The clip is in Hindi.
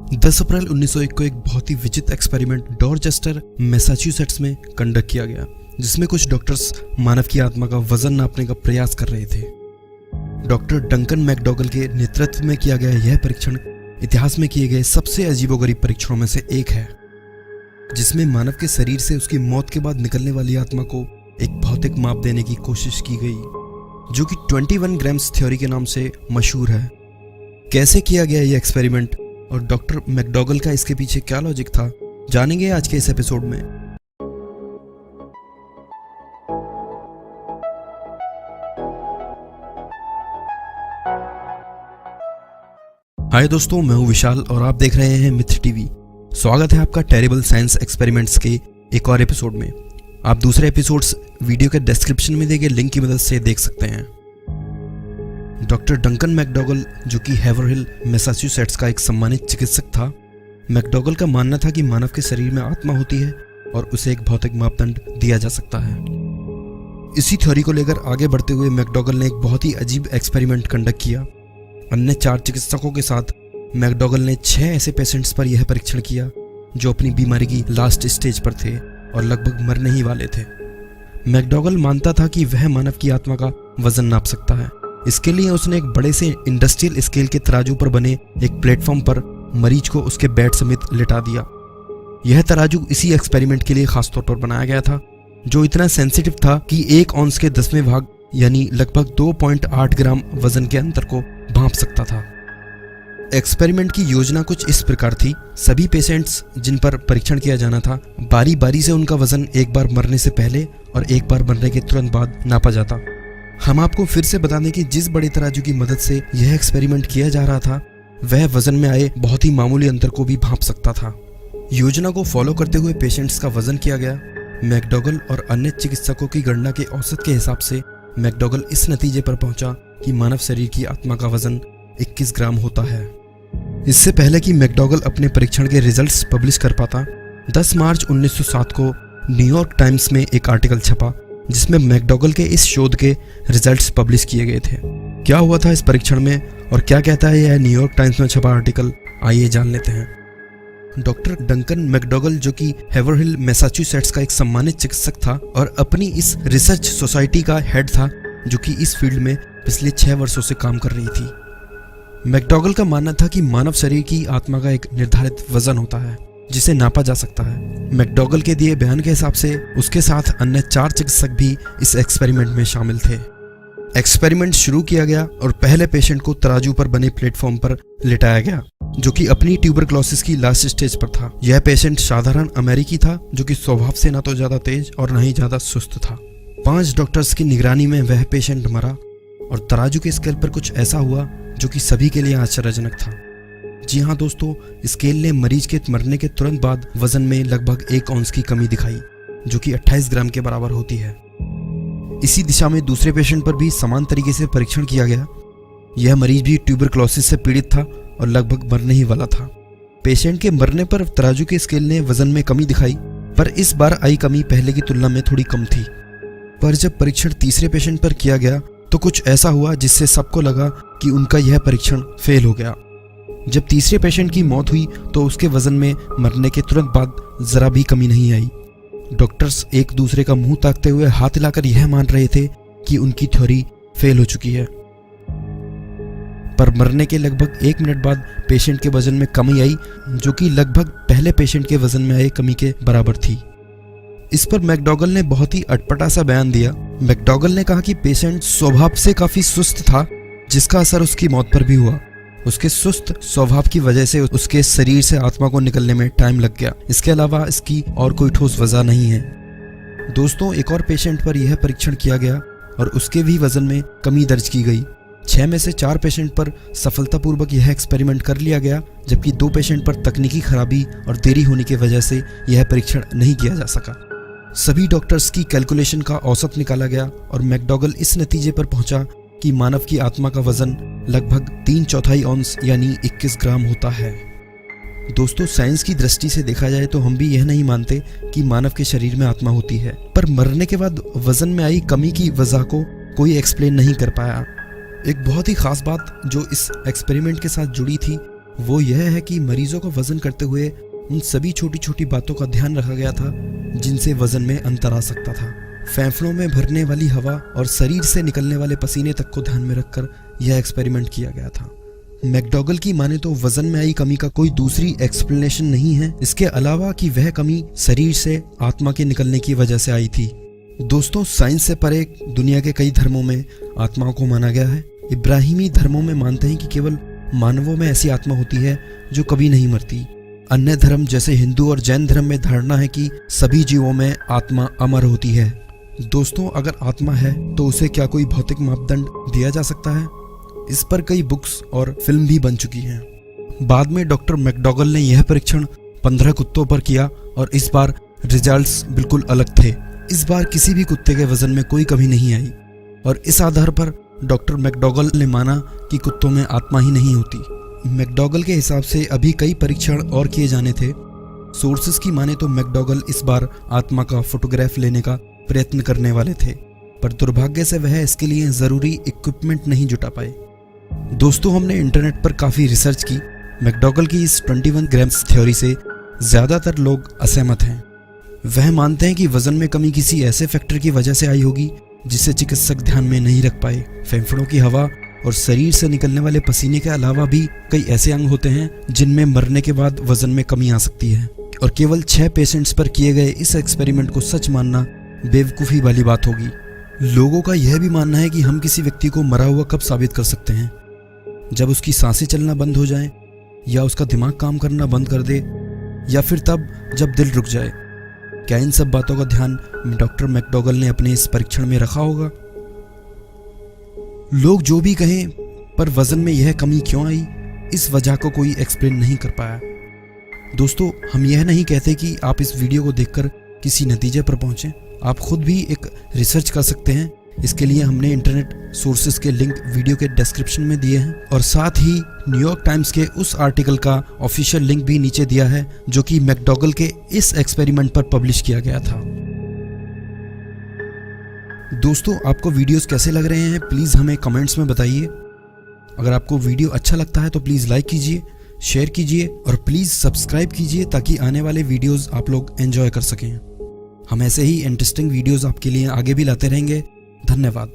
10 अप्रैल 1901 को एक बहुत ही विचित्र एक्सपेरिमेंट डॉरचेस्टर मैसाचुसेट्स में कंडक्ट किया गया, जिसमें कुछ डॉक्टर्स मानव की आत्मा का वजन नापने का प्रयास कर रहे थे। डॉक्टर डंकन मैकडॉगल के नेतृत्व में किया गया यह परीक्षण इतिहास में किए गए सबसे अजीबोगरीब परीक्षणों में से एक है, जिसमें मानव के शरीर से उसकी मौत के बाद निकलने वाली आत्मा को एक भौतिक माप देने की कोशिश की गई, जो कि 21 ग्राम्स थ्योरी के नाम से मशहूर है। कैसे किया गया यह एक्सपेरिमेंट और डॉक्टर मैकडॉगल का इसके पीछे क्या लॉजिक था, जानेंगे आज के इस एपिसोड में। हाय दोस्तों, मैं हूं विशाल और आप देख रहे हैं मिथ टीवी। स्वागत है आपका टेरिबल साइंस एक्सपेरिमेंट्स के एक और एपिसोड में। आप दूसरे एपिसोड्स वीडियो के डिस्क्रिप्शन में दिए गए लिंक की मदद से देख सकते हैं। डॉक्टर डंकन मैकडॉगल, जो कि हेवरहिल मैसाचुसेट्स का एक सम्मानित चिकित्सक था, मैकडॉगल का मानना था कि मानव के शरीर में आत्मा होती है और उसे एक भौतिक मापदंड दिया जा सकता है। इसी थ्योरी को लेकर आगे बढ़ते हुए मैकडॉगल ने एक बहुत ही अजीब एक्सपेरिमेंट कंडक्ट किया। अन्य 4 चिकित्सकों के साथ मैकडॉगल ने 6 ऐसे पेशेंट्स पर यह परीक्षण किया जो अपनी बीमारी की लास्ट स्टेज पर थे और लगभग मरने ही वाले थे। मैकडॉगल मानता था कि वह मानव की आत्मा का वजन नाप सकता है। इसके लिए उसने एक बड़े से इंडस्ट्रियल स्केल के तराजू पर बने एक प्लेटफॉर्म पर मरीज को उसके बेड समेत लिटा दिया। यह तराजू इसी एक्सपेरिमेंट के लिए खासतौर पर बनाया गया था, जो इतना सेंसिटिव था कि 1 औंस के 10वें भाग यानी लगभग 2.8 ग्राम वजन के अंतर को भांप सकता था। एक्सपेरिमेंट की योजना कुछ इस प्रकार थी। सभी पेशेंट्स जिन पर परीक्षण किया जाना था, बारी बारी से उनका वजन एक बार मरने से पहले और एक बार मरने के तुरंत बाद नापा जाता। हम आपको फिर से बता दें कि जिस बड़े तराजू की मदद से यह एक्सपेरिमेंट किया जा रहा था, वह वजन में आए बहुत ही मामूली अंतर को भी भांप सकता था। योजना को फॉलो करते हुए पेशेंट्स का वजन किया गया। मैकडॉगल और अन्य चिकित्सकों की गणना के औसत के हिसाब से मैकडॉगल इस नतीजे पर पहुंचा कि मानव शरीर की आत्मा का वजन 21 ग्राम होता है। इससे पहले कि मैकडॉगल अपने परीक्षण के रिजल्ट्स पब्लिश कर पाता, 10 मार्च 1907 को न्यूयॉर्क टाइम्स में एक आर्टिकल छपा जिसमें मैकडॉगल के इस शोध के रिजल्ट्स पब्लिश किए गए थे। क्या हुआ था इस परीक्षण में और क्या कहता है यह न्यूयॉर्क टाइम्स में छपा आर्टिकल, आइए जान लेते हैं। डॉक्टर डंकन मैकडॉगल, जो कि हेवरहिल मैसाचुसेट्स का एक सम्मानित चिकित्सक था और अपनी इस रिसर्च सोसाइटी का हेड था, जो कि इस फील्ड में पिछले 6 वर्षों से काम कर रही थी। मैकडॉगल का मानना था कि मानव शरीर की आत्मा का एक निर्धारित वजन होता है जिसे नापा जा सकता है। मैकडॉगल के दिए बयान के हिसाब से उसके साथ अन्य 4 चिकित्सक भी इस एक्सपेरिमेंट में शामिल थे। एक्सपेरिमेंट शुरू किया गया और पहले पेशेंट को तराजू पर बने प्लेटफॉर्म पर लिटाया गया, जो कि अपनी ट्यूबरक्लोसिस की लास्ट स्टेज पर था। यह पेशेंट साधारण अमेरिकी था, जो कि स्वभाव से ना तो ज्यादा तेज और ना ही ज्यादा सुस्त था। 5 डॉक्टर्स की निगरानी में वह पेशेंट मरा और तराजू के स्केल पर कुछ ऐसा हुआ जो कि सभी के लिए आश्चर्यजनक था। जी हाँ दोस्तों, स्केल ने मरीज के मरने के तुरंत बाद वजन में लगभग 1 औंस की कमी दिखाई, जो कि 28 ग्राम के बराबर होती है। इसी दिशा में दूसरे पेशेंट पर भी समान तरीके से परीक्षण किया गया। यह मरीज भी ट्यूबरक्लोसिस से पीड़ित था और लगभग मरने ही वाला था। पेशेंट के मरने पर तराजू के स्केल ने वजन में कमी दिखाई, पर इस बार आई कमी पहले की तुलना में थोड़ी कम थी। पर जब परीक्षण तीसरे पेशेंट पर किया गया तो कुछ ऐसा हुआ जिससे सबको लगा कि उनका यह परीक्षण फेल हो गया। जब तीसरे पेशेंट की मौत हुई तो उसके वजन में मरने के तुरंत बाद जरा भी कमी नहीं आई। डॉक्टर्स एक दूसरे का मुंह ताकते हुए हाथ हिलाकर यह मान रहे थे कि उनकी थ्योरी फेल हो चुकी है। पर मरने के लगभग 1 मिनट बाद पेशेंट के वजन में कमी आई, जो कि लगभग पहले पेशेंट के वजन में आए कमी के बराबर थी। इस पर मैकडॉगल ने बहुत ही अटपटा सा बयान दिया। मैकडॉगल ने कहा कि पेशेंट स्वभाव से काफी सुस्त था, जिसका असर उसकी मौत पर भी हुआ। उसके सुस्त स्वभाव की वजह से उसके शरीर से आत्मा को निकलने में टाइम लग गया। इसके अलावा इसकी और कोई ठोस वजह नहीं है। दोस्तों, एक और पेशेंट पर यह परीक्षण किया गया और उसके भी वजन में कमी दर्ज की गई। 6 में से 4 पेशेंट पर सफलतापूर्वक यह एक्सपेरिमेंट कर लिया गया, जबकि 2 पेशेंट पर तकनीकी खराबी और देरी होने की वजह से यह परीक्षण नहीं किया जा सका। सभी डॉक्टर्स की कैलकुलेशन का औसत निकाला गया और मैकडॉगल इस नतीजे पर पहुंचा कि मानव की आत्मा का वजन लगभग 3/4 औंस यानी 21 ग्राम होता है। दोस्तों, साइंस की दृष्टि से देखा जाए तो हम भी यह नहीं मानते कि मानव के शरीर में आत्मा होती है, पर मरने के बाद वजन में आई कमी की वजह को कोई एक्सप्लेन नहीं कर पाया। एक बहुत ही खास बात जो इस एक्सपेरिमेंट के साथ जुड़ी थी वो यह है कि मरीजों का वजन करते हुए उन सभी छोटी छोटी बातों का ध्यान रखा गया था जिनसे वजन में अंतर आ सकता था। फेफड़ों में भरने वाली हवा और शरीर से निकलने वाले पसीने तक को ध्यान में रखकर यह एक्सपेरिमेंट किया गया था। मैकडॉगल की माने तो वजन में आई कमी का कोई दूसरी एक्सप्लेनेशन नहीं है, इसके अलावा कि वह कमी शरीर से आत्मा के निकलने की वजह से आई थी। दोस्तों, साइंस से परे दुनिया के कई धर्मों में आत्माओं को माना गया है। इब्राहिमी धर्मों में मानते हैं कि केवल मानवों में ऐसी आत्मा होती है जो कभी नहीं मरती। अन्य धर्म जैसे हिंदू और जैन धर्म में धारणा है कि सभी जीवों में आत्मा अमर होती है। दोस्तों, अगर आत्मा है तो उसे क्या कोई भौतिक मापदंड दिया जा सकता है? इस पर कई बुक्स और फिल्म भी बन चुकी हैं। बाद में डॉक्टर मैकडॉगल ने यह परीक्षण 15 कुत्तों पर किया और इस बार रिजल्ट्स बिल्कुल अलग थे। इस बार किसी भी कुत्ते के वजन में कोई कमी नहीं आई और इस आधार पर डॉक्टर मैकडॉगल ने माना कि कुत्तों में आत्मा ही नहीं होती। मैकडॉगल के हिसाब से अभी कई परीक्षण और किए जाने थे। सोर्सेस की माने तो मैकडॉगल इस बार आत्मा का फोटोग्राफ लेने का प्रयत्न करने वाले थे, पर दुर्भाग्य से वह इसके लिए जरूरी इक्विपमेंट नहीं जुटा पाए। दोस्तों, हमने इंटरनेट पर काफ़ी रिसर्च की। मैकडॉगल की इस 21 ग्राम्स थ्योरी से ज़्यादातर लोग असहमत हैं। वह मानते हैं कि वजन में कमी किसी ऐसे फैक्टर की वजह से आई होगी जिसे चिकित्सक ध्यान में नहीं रख पाए। फेफड़ों की हवा और शरीर से निकलने वाले पसीने के अलावा भी कई ऐसे अंग होते हैं जिनमें मरने के बाद वजन में कमी आ सकती है और केवल 6 पेशेंट्स पर किए गए इस एक्सपेरिमेंट को सच मानना बेवकूफ़ी वाली बात होगी। लोगों का यह भी मानना है कि हम किसी व्यक्ति को मरा हुआ कब साबित कर सकते हैं? जब उसकी सांसें चलना बंद हो जाएं, या उसका दिमाग काम करना बंद कर दे, या फिर तब जब दिल रुक जाए। क्या इन सब बातों का ध्यान डॉक्टर मैकडॉगल ने अपने इस परीक्षण में रखा होगा? लोग जो भी कहें, पर वजन में यह कमी क्यों आई, इस वजह को कोई एक्सप्लेन नहीं कर पाया। दोस्तों, हम यह नहीं कहते कि आप इस वीडियो को देखकर किसी नतीजे पर पहुंचें। आप खुद भी एक रिसर्च कर सकते हैं। इसके लिए हमने इंटरनेट सोर्सेज के लिंक वीडियो के डिस्क्रिप्शन में दिए हैं और साथ ही न्यूयॉर्क टाइम्स के उस आर्टिकल का ऑफिशियल लिंक भी नीचे दिया है जो कि मैकडॉगल के इस एक्सपेरिमेंट पर पब्लिश किया गया था। दोस्तों, आपको वीडियोस कैसे लग रहे हैं प्लीज़ हमें कमेंट्स में बताइए। अगर आपको वीडियो अच्छा लगता है तो प्लीज़ लाइक कीजिए, शेयर कीजिए और प्लीज़ सब्सक्राइब कीजिए ताकि आने वाले वीडियोस आप लोग एंजॉय कर सकें। हम ऐसे ही इंटरेस्टिंग वीडियोस आपके लिए आगे भी लाते रहेंगे। धन्यवाद।